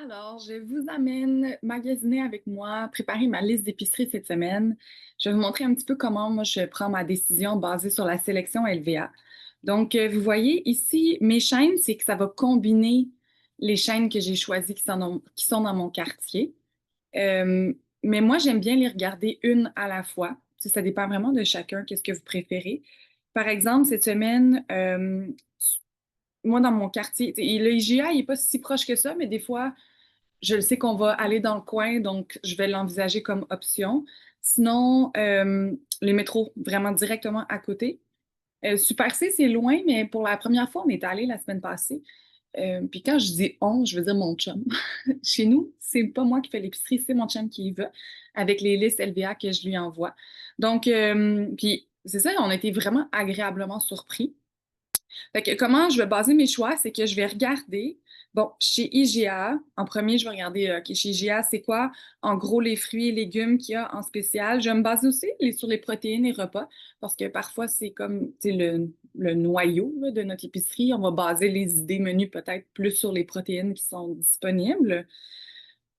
Alors, je vous amène magasiner avec moi, préparer ma liste d'épicerie cette semaine. Je vais vous montrer un petit peu comment moi je prends ma décision basée sur la sélection LVA. Donc, vous voyez ici, mes chaînes, c'est que ça va combiner les chaînes que j'ai choisies qui sont dans mon quartier. Euh, mais moi, j'aime bien les regarder une à la fois. Ça dépend vraiment de chacun, qu'est-ce que vous préférez. Par exemple, cette semaine, moi, dans mon quartier, le IGA, il n'est pas si proche que ça, mais des fois, je le sais qu'on va aller dans le coin, donc je vais l'envisager comme option. Sinon, les métros, vraiment directement à côté. Super C, c'est loin, mais pour la première fois, on est allé la semaine passée. Puis quand je dis on, je veux dire mon chum. Chez nous, c'est pas moi qui fais l'épicerie, c'est mon chum qui y va avec les listes LVA que je lui envoie. Donc, puis c'est ça, on a été vraiment agréablement surpris. Fait que comment je vais baser mes choix, c'est que je vais regarder, bon, chez IGA, en premier, je vais regarder, OK, chez IGA, c'est quoi, en gros, les fruits et légumes qu'il y a en spécial. Je vais me baser aussi sur les protéines et repas, parce que parfois, c'est comme, tu sais, le noyau là, de notre épicerie. On va baser les idées menus peut-être plus sur les protéines qui sont disponibles.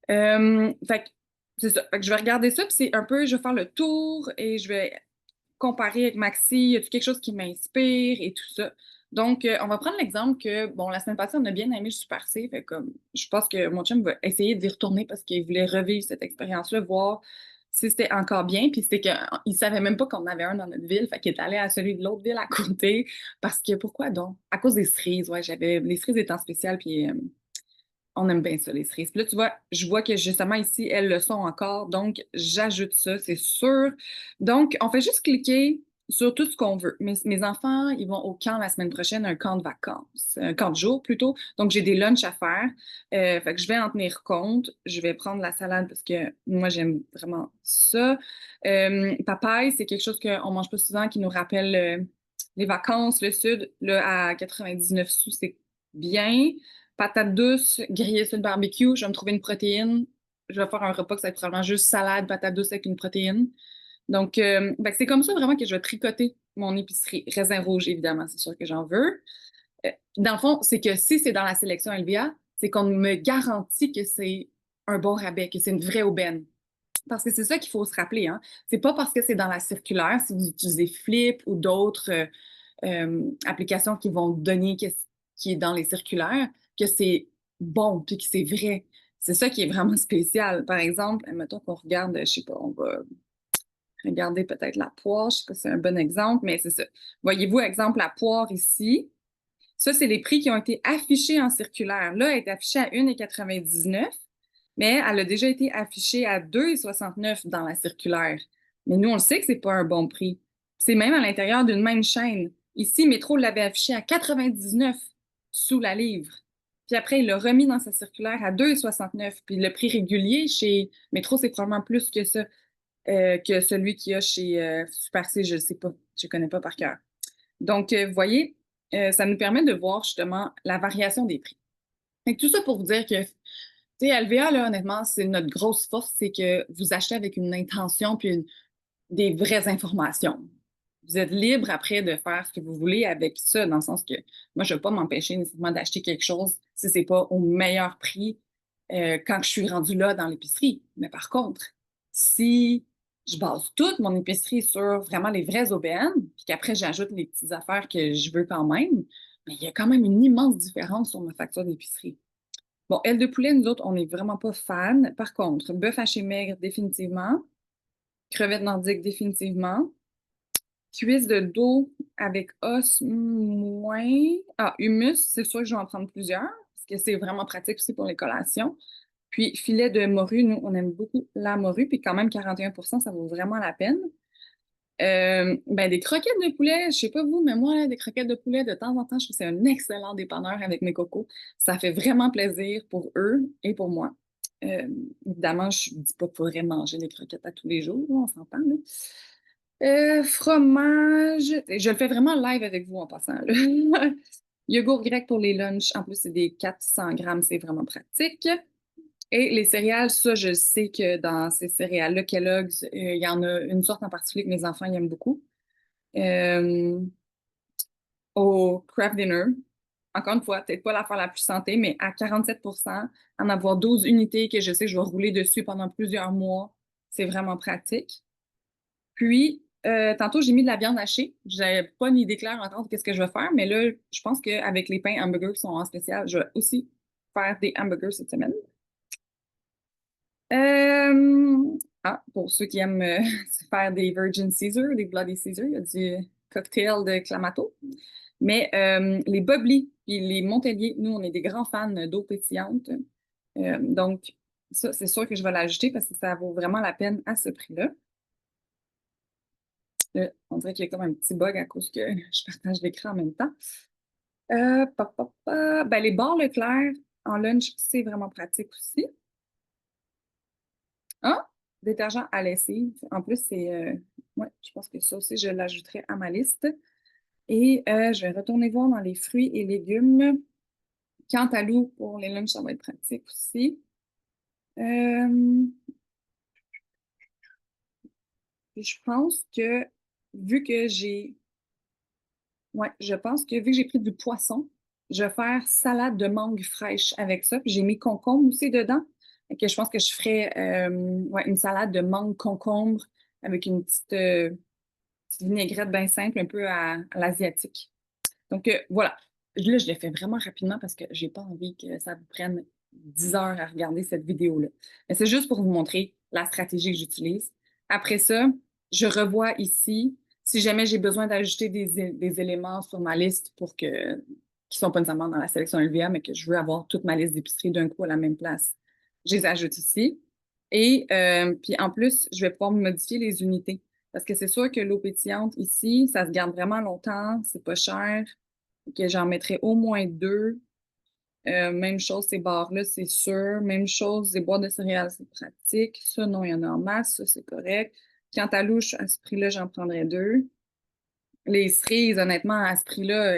Fait que, c'est ça. Fait que je vais regarder ça, puis c'est un peu, je vais faire le tour et je vais comparer avec Maxi, y a-t-il quelque chose qui m'inspire et tout ça. Donc, on va prendre l'exemple que, bon, la semaine passée, on a bien aimé le Super C, fait comme, je pense que mon chum va essayer d'y retourner parce qu'il voulait revivre cette expérience-là, voir si c'était encore bien, puis c'était qu'il savait même pas qu'on avait un dans notre ville, fait qu'il est allé à celui de l'autre ville à côté, parce que, pourquoi donc? À cause des cerises, ouais, les cerises étant spéciales, puis on aime bien ça, les cerises. Puis là, tu vois, je vois que justement ici, elles le sont encore. Donc, j'ajoute ça, c'est sûr. Donc, on fait juste cliquer sur tout ce qu'on veut. Mes enfants, ils vont au camp la semaine prochaine, un camp de vacances, un camp de jour plutôt. Donc, j'ai des lunchs à faire. Fait que je vais en tenir compte. Je vais prendre la salade parce que moi, j'aime vraiment ça. Papaye, c'est quelque chose qu'on mange pas souvent, qui nous rappelle les vacances, le sud. Là, à 99 sous, c'est bien. Patates douces, grillées sur le barbecue, je vais me trouver une protéine. Je vais faire un repas que ça va être probablement juste salade, patates douces avec une protéine. Donc, fait que c'est comme ça vraiment que je vais tricoter mon épicerie. Raisin rouge, évidemment, c'est sûr que j'en veux. Dans le fond, c'est que si c'est dans la sélection LVA, c'est qu'on me garantit que c'est un bon rabais, que c'est une vraie aubaine. Parce que c'est ça qu'il faut se rappeler, hein. C'est pas parce que c'est dans la circulaire, si vous utilisez Flip ou d'autres applications qui vont donner ce qui est dans les circulaires, que c'est bon, puis que c'est vrai. C'est ça qui est vraiment spécial. Par exemple, mettons qu'on regarde, je sais pas, on va regarder peut-être la poire, je sais pas si c'est un bon exemple, mais c'est ça. Voyez-vous, exemple, la poire ici. Ça, c'est les prix qui ont été affichés en circulaire. Là, elle est affichée à 1,99, mais elle a déjà été affichée à 2,69 dans la circulaire. Mais nous, on le sait que c'est pas un bon prix. C'est même à l'intérieur d'une même chaîne. Ici, Métro l'avait affiché à 99 sous la livre. Puis après, il l'a remis dans sa circulaire à 2,69. Puis le prix régulier chez Métro, c'est probablement plus que ça, que celui qu'il y a chez Super C, je ne sais pas. Je ne connais pas par cœur. Donc, vous voyez, ça nous permet de voir justement la variation des prix. Fait que tout ça pour vous dire que, tu sais, LVA, là, honnêtement, c'est notre grosse force, c'est que vous achetez avec une intention puis des vraies informations. Vous êtes libre après de faire ce que vous voulez avec ça, dans le sens que moi, je ne vais pas m'empêcher nécessairement d'acheter quelque chose si c'est pas au meilleur prix quand je suis rendue là dans l'épicerie. Mais par contre, si je base toute mon épicerie sur vraiment les vraies aubaines, puis qu'après j'ajoute les petites affaires que je veux quand même, mais il y a quand même une immense différence sur ma facture d'épicerie. Bon, aile de poulet, nous autres, on n'est vraiment pas fans. Par contre, bœuf haché maigre, définitivement. Crevettes nordiques, définitivement. Cuisse de dos avec os, moins. Ah, hummus, c'est sûr que je vais en prendre plusieurs, parce que c'est vraiment pratique aussi pour les collations. Puis, filet de morue, nous, on aime beaucoup la morue, puis quand même 41%, ça vaut vraiment la peine. Ben, des croquettes de poulet, je sais pas vous, mais moi, là, des croquettes de poulet, de temps en temps, je trouve que c'est un excellent dépanneur avec mes cocos. Ça fait vraiment plaisir pour eux et pour moi. Euh, Évidemment, je dis pas qu'il faudrait manger des croquettes à tous les jours, là, on s'entend, là. Fromage, je le fais vraiment live avec vous en passant, là. Yogourt grec pour les lunchs, en plus, c'est des 400 grammes, c'est vraiment pratique. Et les céréales, ça, je sais que dans ces céréales-là, Kellogg's, il y en a une sorte en particulier que mes enfants ils aiment beaucoup. Euh, Au Kraft Dinner, encore une fois, peut-être pas l'affaire la plus santé, mais à 47%, en avoir 12 unités que je sais que je vais rouler dessus pendant plusieurs mois, c'est vraiment pratique. Puis, tantôt, j'ai mis de la viande hachée. J'avais pas une idée claire encore de qu'est-ce que je vais faire, mais là, je pense qu'avec les pains hamburgers qui sont en spécial, je vais aussi faire des hamburgers cette semaine. Pour ceux qui aiment se faire des Virgin Caesar, des Bloody Caesar, il y a du cocktail de Clamato. Mais les Bubbly et les Montelier, nous, on est des grands fans d'eau pétillante. Donc, ça, c'est sûr que je vais l'ajouter parce que ça vaut vraiment la peine à ce prix-là. On dirait qu'il y a comme un petit bug à cause que je partage l'écran en même temps. Ben, les bars Leclerc en lunch, c'est vraiment pratique aussi. Ah, détergent à lessive. En plus, ouais, je pense que ça aussi, je l'ajouterai à ma liste. Et je vais retourner voir dans les fruits et légumes. Cantaloupe pour les lunchs, ça va être pratique aussi. Euh, je pense que vu que j'ai Ouais, je pense que vu que j'ai pris du poisson, je vais faire salade de mangue fraîche avec ça. Puis j'ai mis concombre aussi dedans. Et que je pense que je ferais ouais, une salade de mangue concombre avec une petite vinaigrette bien simple, un peu à l'asiatique. Donc voilà. Là, je l'ai fait vraiment rapidement parce que j'ai pas envie que ça vous prenne 10 heures à regarder cette vidéo-là. Mais c'est juste pour vous montrer la stratégie que j'utilise. Après ça, je revois ici si jamais j'ai besoin d'ajouter des éléments sur ma liste qui sont pas nécessairement dans la sélection LVA, mais que je veux avoir toute ma liste d'épicerie d'un coup à la même place. Je les ajoute ici. Et puis en plus, je vais pouvoir modifier les unités. Parce que c'est sûr que l'eau pétillante ici, ça se garde vraiment longtemps, c'est pas cher. Que j'en mettrai au moins deux. Même chose, ces barres-là, c'est sûr. Même chose, les boîtes de céréales, c'est pratique. Ça, non, il y en a en masse, ça, c'est correct. Cantalouche, à ce prix-là, j'en prendrais deux. Les cerises, honnêtement, à ce prix-là,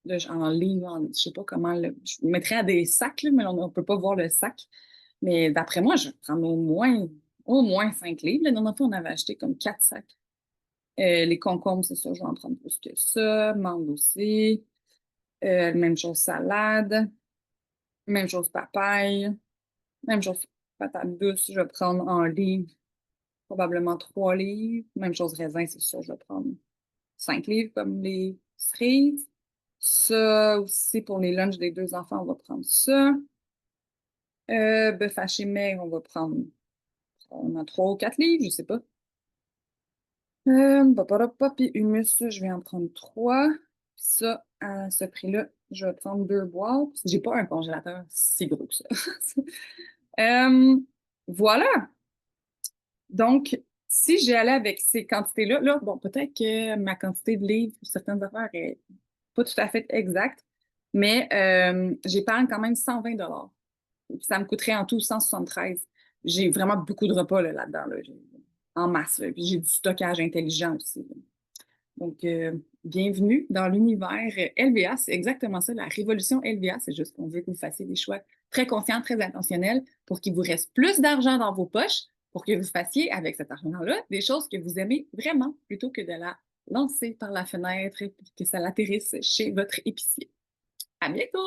là, en livre, je sais pas comment je mettrais à des sacs, là, mais on ne peut pas voir le sac. Mais d'après moi, je vais prendre au moins 5 livres. La dernière fois, on avait acheté comme 4 sacs. Les concombres, c'est ça, je vais en prendre plus que ça. Mangue aussi. Même chose salade. Même chose papaye. Même chose patate douce, je vais prendre un livre, probablement 3 livres. Même chose raisin, c'est sûr, je vais prendre 5 livres comme les cerises. Ça aussi, pour les lunchs des deux enfants, on va prendre ça. Bœuf haché maigre, on a 3 ou 4 livres, je sais pas. Puis humus, ça, je vais en prendre 3. Puis ça, à ce prix-là, je vais prendre 2 boîtes. Parce que j'ai pas un congélateur si gros que ça. Euh, voilà. Donc, si j'allais avec ces quantités-là, là, bon, peut-être que ma quantité de livres pour certaines affaires est pas tout à fait exacte, mais j'épargne quand même 120 $. Ça me coûterait en tout 173. J'ai vraiment beaucoup de repas là-dedans, là, en masse. Là. Puis j'ai du stockage intelligent aussi. Là. Donc, bienvenue dans l'univers LVA. C'est exactement ça, la révolution LVA. C'est juste qu'on veut que vous fassiez des choix très conscients, très intentionnels pour qu'il vous reste plus d'argent dans vos poches, pour que vous fassiez avec cet argent-là des choses que vous aimez vraiment plutôt que de la lancer par la fenêtre et que ça l'atterrisse chez votre épicier. À bientôt!